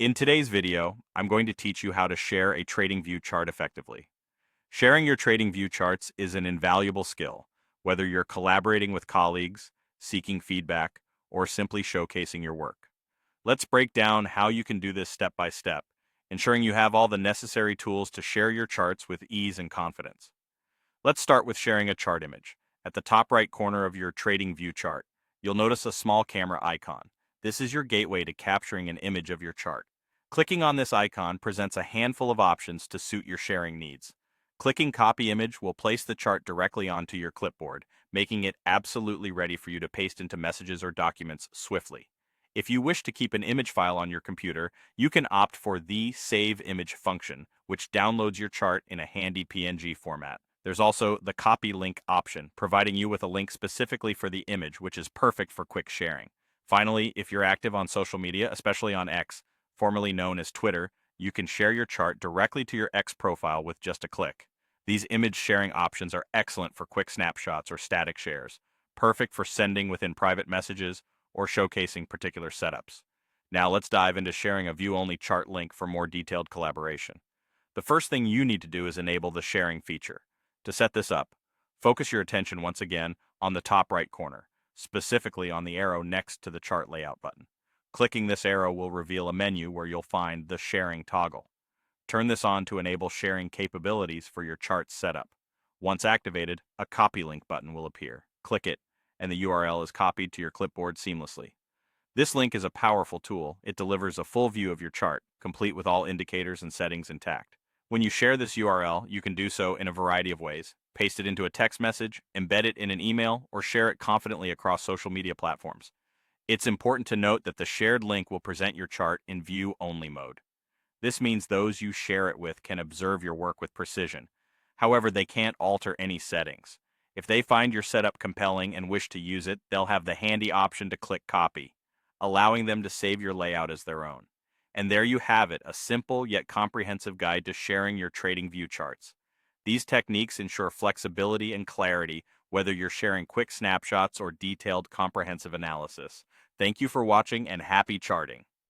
In today's video, I'm going to teach you how to share a TradingView chart effectively. Sharing your TradingView charts is an invaluable skill, whether you're collaborating with colleagues, seeking feedback, or simply showcasing your work. Let's break down how you can do this step by step, ensuring you have all the necessary tools to share your charts with ease and confidence. Let's start with sharing a chart image. At the top right corner of your TradingView chart, you'll notice a small camera icon. This is your gateway to capturing an image of your chart. Clicking on this icon presents a handful of options to suit your sharing needs. Clicking Copy Image will place the chart directly onto your clipboard, making it absolutely ready for you to paste into messages or documents swiftly. If you wish to keep an image file on your computer, you can opt for the Save Image function, which downloads your chart in a handy PNG format. There's also the copy link option, providing you with a link specifically for the image, which is perfect for quick sharing. Finally, if you're active on social media, especially on X, formerly known as Twitter, you can share your chart directly to your X profile with just a click. These image sharing options are excellent for quick snapshots or static shares, perfect for sending within private messages or showcasing particular setups. Now let's dive into sharing a view-only chart link for more detailed collaboration. The first thing you need to do is enable the sharing feature. To set this up, focus your attention once again on the top right corner, specifically on the arrow next to the chart layout button. Clicking this arrow will reveal a menu where you'll find the sharing toggle. Turn this on to enable sharing capabilities for your chart setup. Once activated, a copy link button will appear. Click it, and the URL is copied to your clipboard seamlessly. This link is a powerful tool. It delivers a full view of your chart, complete with all indicators and settings intact. When you share this URL, you can do so in a variety of ways. Paste it into a text message, embed it in an email, or share it confidently across social media platforms. It's important to note that the shared link will present your chart in view-only mode. This means those you share it with can observe your work with precision. However, they can't alter any settings. If they find your setup compelling and wish to use it, they'll have the handy option to click copy, allowing them to save your layout as their own. And there you have it, a simple yet comprehensive guide to sharing your TradingView charts. These techniques ensure flexibility and clarity, whether you're sharing quick snapshots or detailed comprehensive analysis. Thank you for watching and happy charting.